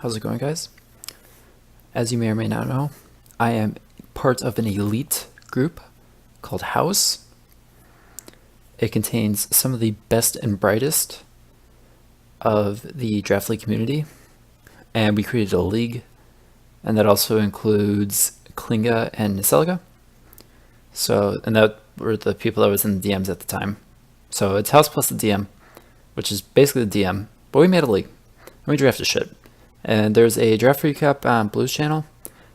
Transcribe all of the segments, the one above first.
How's it going, guys? As you may or may not know, I am part of an elite group called House. It contains some of the best and brightest of the Draft League community, and we created a league, and that also includes Klinga and Niseliga. And that were the people that was in the DMs at the time. So it's House plus the DM, which is basically the DM, but we made a league, and we drafted shit. And there's a draft recap on Blue's channel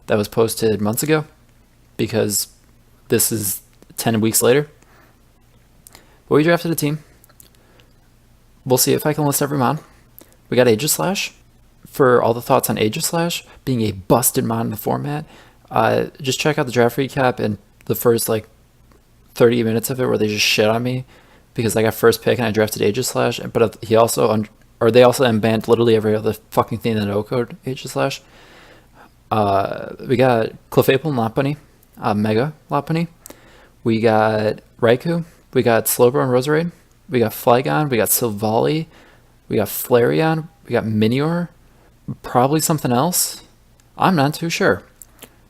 that was posted months ago, because this is 10 weeks later. But we drafted a team. We'll see if I can list every mod. We got Aegislash. For all the thoughts on Aegislash being a busted mod in the format, just check out the draft recap and the first 30 minutes of it where they just shit on me because I got first pick and I drafted Aegislash, but they also unbanned literally every other fucking thing in the no code Aegislash. We got Clefable and Lopunny, Mega Lopunny. We got Raikou. We got Slowbro and Roserade. We got Flygon. We got Silvally. We got Flareon. We got Minior. Probably something else. I'm not too sure.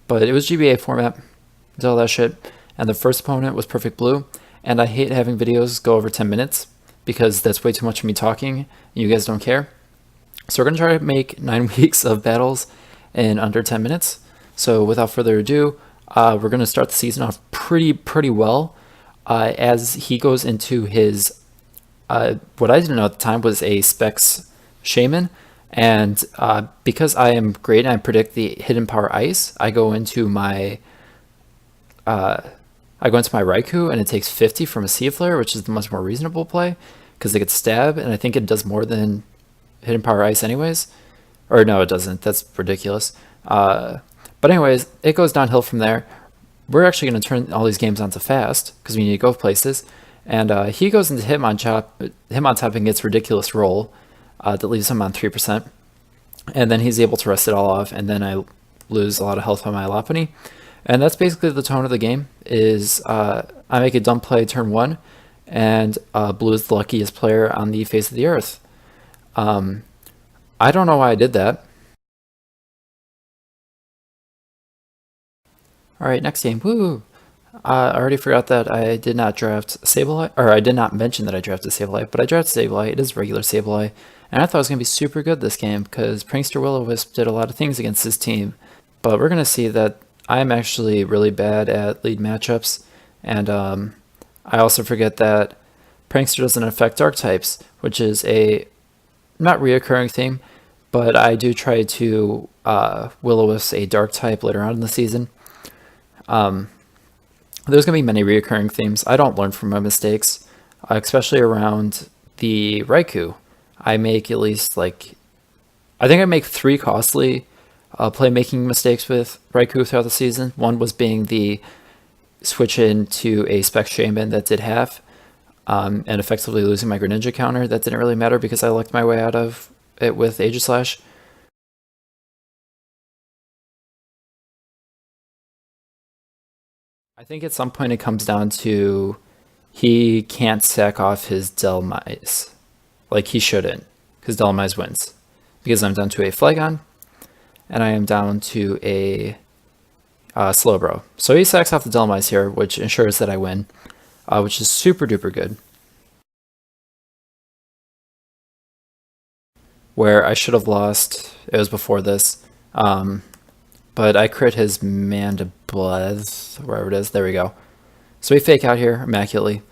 But it was GBA format. Did all that shit. And the first opponent was Perfect Blue. And I hate having videos go over 10 minutes because that's way too much of me talking. And you guys don't care. So we're going to try to make 9 weeks of battles in under 10 minutes. So without further ado, we're going to start the season off pretty well. As he goes into his, what I didn't know at the time was a Specs Shaman. And because I am great and I predict the Hidden Power Ice, I go into my Raikou and it takes 50 from a Sea Flare, which is the much more reasonable play because they get stab, and I think it does more than Hidden Power Ice anyways. Or no, it doesn't. That's ridiculous. But anyways, it goes downhill from there. We're actually going to turn all these games onto fast because we need to go places. And he goes into Hitmontop and gets ridiculous roll that leaves him on 3%. And then he's able to rest it all off, and then I lose a lot of health on my Lopunny. And that's basically the tone of the game, is I make a dumb play turn 1, and Blue is the luckiest player on the face of the earth. I don't know why I did that. Alright, next game. Woo! I already forgot that I did not draft Sableye, or I did not mention that I drafted Sableye, but I drafted Sableye. It is regular Sableye, and I thought it was going to be super good this game because Prankster Will-O-Wisp did a lot of things against his team. But we're going to see that I'm actually really bad at lead matchups, and I also forget that Prankster doesn't affect dark types, which is a not reoccurring theme, but I do try to Will-O-Wisp a dark type later on in the season. There's going to be many reoccurring themes. I don't learn from my mistakes, especially around the Raikou. I make at least I think I make 3 costly playmaking mistakes with Raikou throughout the season. One was being the switch into a Spec Shaman that did half, and effectively losing my Greninja counter. That didn't really matter because I lucked my way out of it with Aegislash. I think at some point it comes down to he can't sack off his Delmise. He shouldn't, because Delmise wins. Because I'm down to a Flygon, and I am down to a Slowbro. So he sacks off the Delmise here, which ensures that I win, which is super duper good. Where I should have lost, it was before this, but I crit his Mandiblez, wherever it is. There we go. So we fake out here immaculately.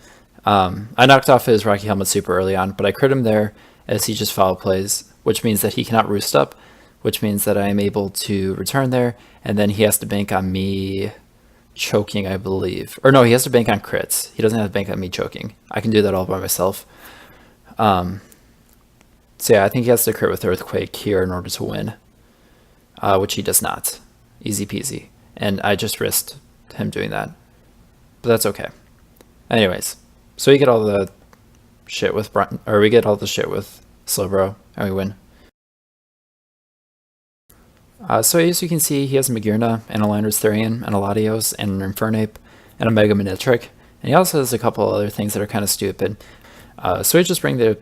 I knocked off his Rocky Helmet super early on, but I crit him there as he just foul plays, which means that he cannot roost up, which means that I am able to return there, and then he has to bank on me choking, I believe. Or no, he has to bank on crits. He doesn't have to bank on me choking. I can do that all by myself. So yeah, I think he has to crit with Earthquake here in order to win, which he does not. Easy peasy. And I just risked him doing that. But that's okay. Anyways, so we get all the shit with Slowbro, and we win. So as you can see, he has a Magearna, and a Landorus Therian, and a Latios, and an Infernape, and a Mega Manectric. And he also has a couple other things that are kind of stupid. So we just bring the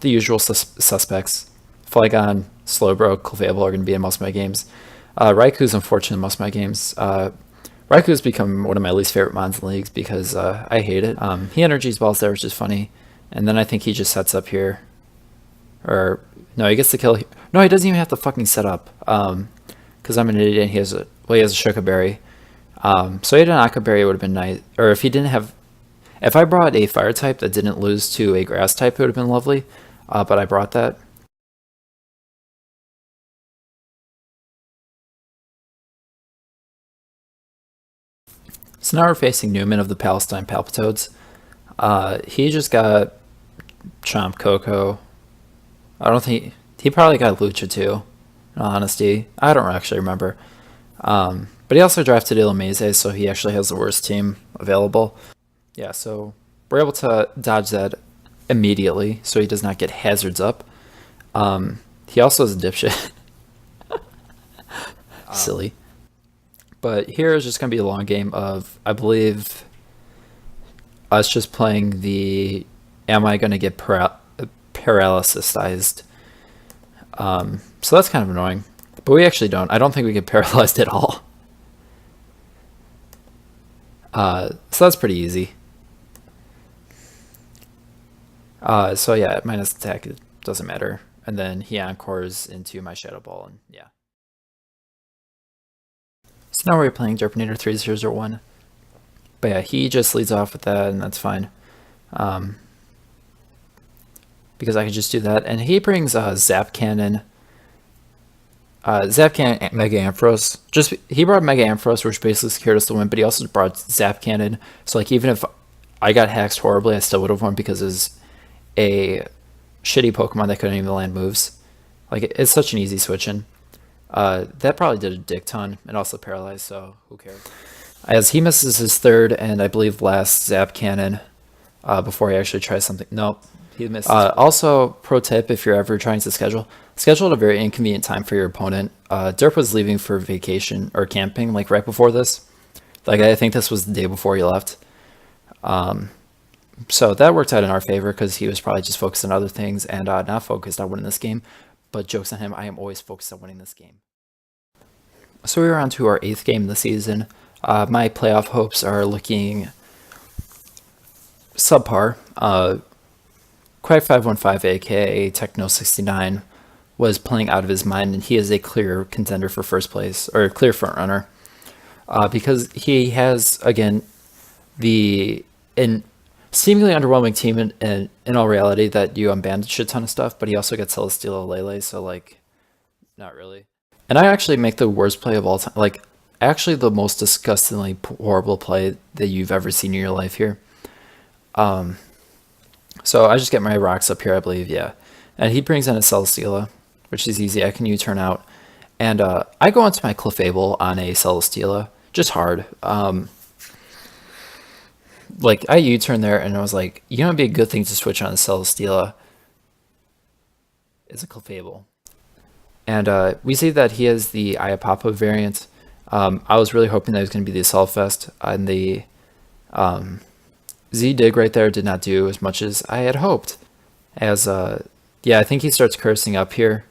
usual suspects. Flygon, Slowbro, Clefable are going to be in most of my games. Raiku's unfortunate in most of my games. Raiku's become one of my least favorite mons in leagues because I hate it. He energies balls there, which is funny. And then I think he just sets up here. Or, no, he gets the kill. No, he doesn't even have to fucking set up. Because I'm an idiot and he has a Shuka Berry. So he had an Aqua Berry, would have been nice. Or if he didn't have... If I brought a fire type that didn't lose to a grass type, it would have been lovely. But I brought that. So now we're facing Newman of the Palestine Palpitoads. He just got Chomp Coco. I don't think... He probably got Lucha too, in all honesty. I don't actually remember. But he also drafted Illumise, so he actually has the worst team available. Yeah, so we're able to dodge that immediately, so he does not get hazards up. He also is a dipshit. Silly. But here is just going to be a long game of, I believe, us just playing the am I going to get paralysisized. So that's kind of annoying. But we actually don't. I don't think we get paralyzed at all. So that's pretty easy. So yeah, minus attack, it doesn't matter. And then he encores into my Shadow Ball, and yeah. So now we're playing Derpinator 3001. But yeah, he just leads off with that, and that's fine. Because I can just do that. And he brings Zap Cannon. Zap Cannon, Mega Ampharos. He brought Mega Ampharos, which basically secured us the win, but he also brought Zap Cannon. So like even if I got hacked horribly, I still would have won because it's a shitty Pokemon that couldn't even land moves. Like it's such an easy switch in. That probably did a dick ton and also paralyzed, so who cares? As he misses his third and I believe last Zap Cannon before he actually tries something. Nope, he missed. Also, pro tip if you're ever trying to schedule at a very inconvenient time for your opponent. Derp was leaving for vacation or camping like right before this. Like I think this was the day before he left. So that worked out in our favor because he was probably just focused on other things and not focused on winning this game. But joke's on him, I am always focused on winning this game. So we're on to our 8th game of the season. My playoff hopes are looking subpar. Quack515, aka Techno69, was playing out of his mind, and he is a clear contender for first place, or clear front runner. Because he has, again, the seemingly underwhelming team in all reality that you unbanned a shit ton of stuff, but he also gets Celesteela Lele, so like, not really. And I actually make the worst play of all time, like, actually the most disgustingly horrible play that you've ever seen in your life here. So I just get my rocks up here, I believe, yeah. And he brings in a Celesteela, which is easy, I can U-turn out. And I go into my Clefable on a Celesteela, just hard. Like, I U-turn there, and I was like, you know, it'd be a good thing to switch on a Celesteela. It's a Clefable. And we see that he has the Iapapa variant. I was really hoping that he was going to be the Assault Vest, and the Z-Dig right there did not do as much as I had hoped. As, yeah, I think he starts cursing up here,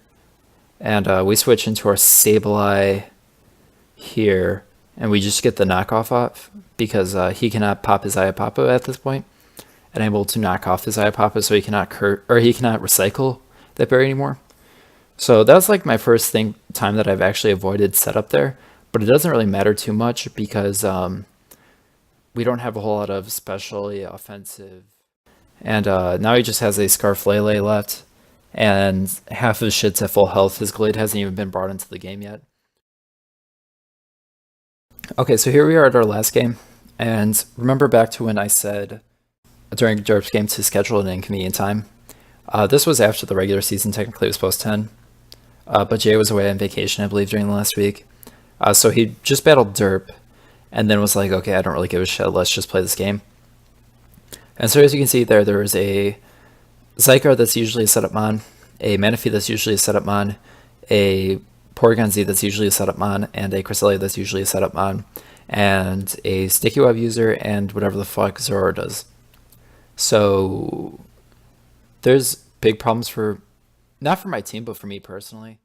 and we switch into our Sableye here, and we just get the knockoff off, because he cannot pop his Iapapa at this point, and I'm able to knock off his Iapapa, so he cannot recycle that berry anymore. So that's like my first time that I've actually avoided setup there, but it doesn't really matter too much because we don't have a whole lot of specially offensive. And now he just has a Scarf Lele left, and half of his shit's at full health. His Glade hasn't even been brought into the game yet. Okay, so here we are at our last game, and remember back to when I said during Derp's game to schedule an inconvenient time. This was after the regular season, technically it was post 10. But Jay was away on vacation, I believe, during the last week. So he just battled Derp, and then was like, okay, I don't really give a shit, let's just play this game. And so as you can see there is a Zygarde that's usually a setup mon, a Manaphy that's usually a setup mon, a Porygon Z that's usually a setup mon, and a Cresselia that's usually a setup mon, and a Sticky Web user, and whatever the fuck Zoro does. So there's big problems for not for my team, but for me personally.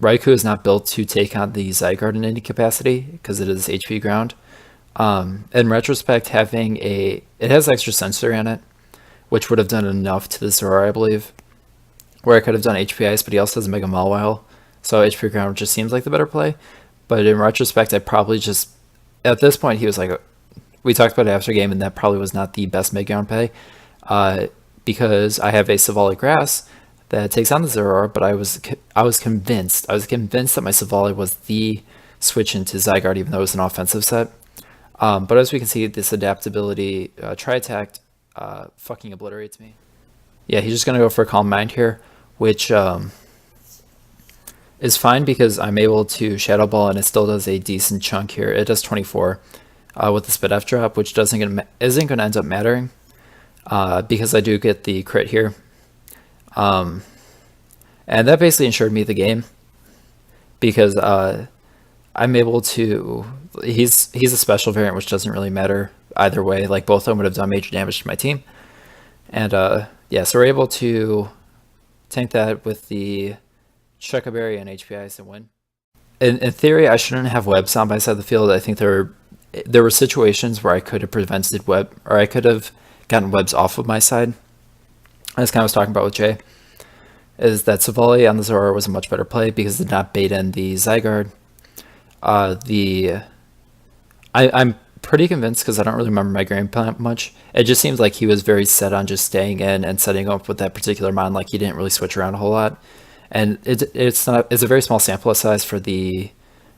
Raikou is not built to take on the Zygarde in any capacity because it is HP ground. In retrospect, it has extra sensory on it, which would have done enough to the Zora, I believe. Where I could have done HP Ice, but he also has Mega Mawile, so HP ground just seems like the better play. But in retrospect, I probably just, at this point, he was like, we talked about it after game, and that probably was not the best mid ground play, because I have a Savali Grass that takes on the Zora, but I was convinced that my Savali was the switch into Zygarde, even though it was an offensive set. But as we can see, this adaptability, Tri-Attack, fucking obliterates me. Yeah, he's just gonna go for a Calm Mind here, which is fine because I'm able to Shadow Ball and it still does a decent chunk here. It does 24 with the Spit F drop, which isn't gonna end up mattering because I do get the crit here. And that basically ensured me the game because I'm able to. He's a special variant, which doesn't really matter either way. Like both of them would have done major damage to my team, and yeah, so we're able to tank that with the Shucka Berry and HP Ice and win. In theory, I shouldn't have webs on my side of the field. I think there were situations where I could have prevented web, or I could have gotten webs off of my side. As kind of was talking about with Jay, is that Savali on the Zora was a much better play because it did not bait in the Zygarde. I'm pretty convinced because I don't really remember my game plan much. It just seems like he was very set on just staying in and setting up with that particular mon. Like he didn't really switch around a whole lot, and it's a very small sample size for the,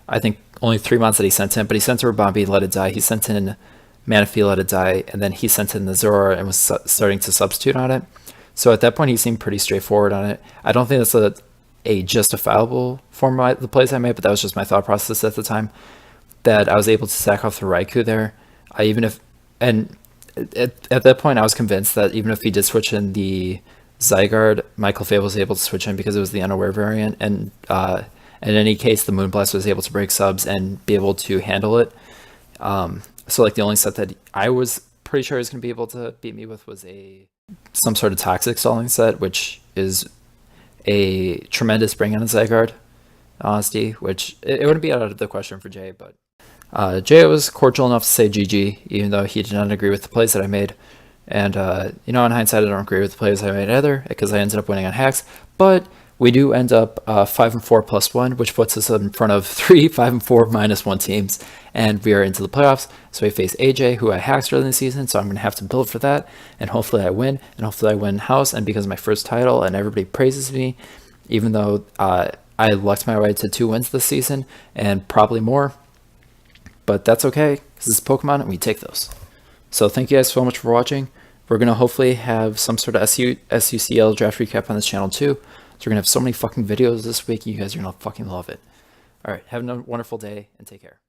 I think only 3 months that he sent in. But he sent in Rabambi, let it die. He sent in Manaphy, let it die, and then he sent in the Zora and was starting to substitute on it. So at that point, he seemed pretty straightforward on it. I don't think that's a justifiable form of the plays I made, but that was just my thought process at the time. That I was able to sack off the Raikou there. At that point, I was convinced that even if he did switch in the Zygarde, Michael Fay was able to switch in because it was the unaware variant, and in any case, the Moonblast was able to break subs and be able to handle it. So like the only set that I was pretty sure he was going to be able to beat me with was some sort of toxic stalling set, which is a tremendous bring on a Zygarde, honesty, which it wouldn't be out of the question for Jay, but Jay was cordial enough to say GG, even though he did not agree with the plays that I made. And, in hindsight, I don't agree with the plays I made either, because I ended up winning on hacks, but we do end up 5-4 plus 1, which puts us in front of 3 5-4 minus 1 teams, and we are into the playoffs. So we face AJ, who I hacked early in the season, so I'm going to have to build for that, and hopefully I win, and hopefully I win house, and because of my first title, and everybody praises me, even though I lucked my way to 2 wins this season, and probably more, but that's okay, because it's Pokemon, and we take those. So thank you guys so much for watching. We're going to hopefully have some sort of SUCL draft recap on this channel too. So we're going to have so many fucking videos this week. You guys are going to fucking love it. All right. Have a wonderful day and take care.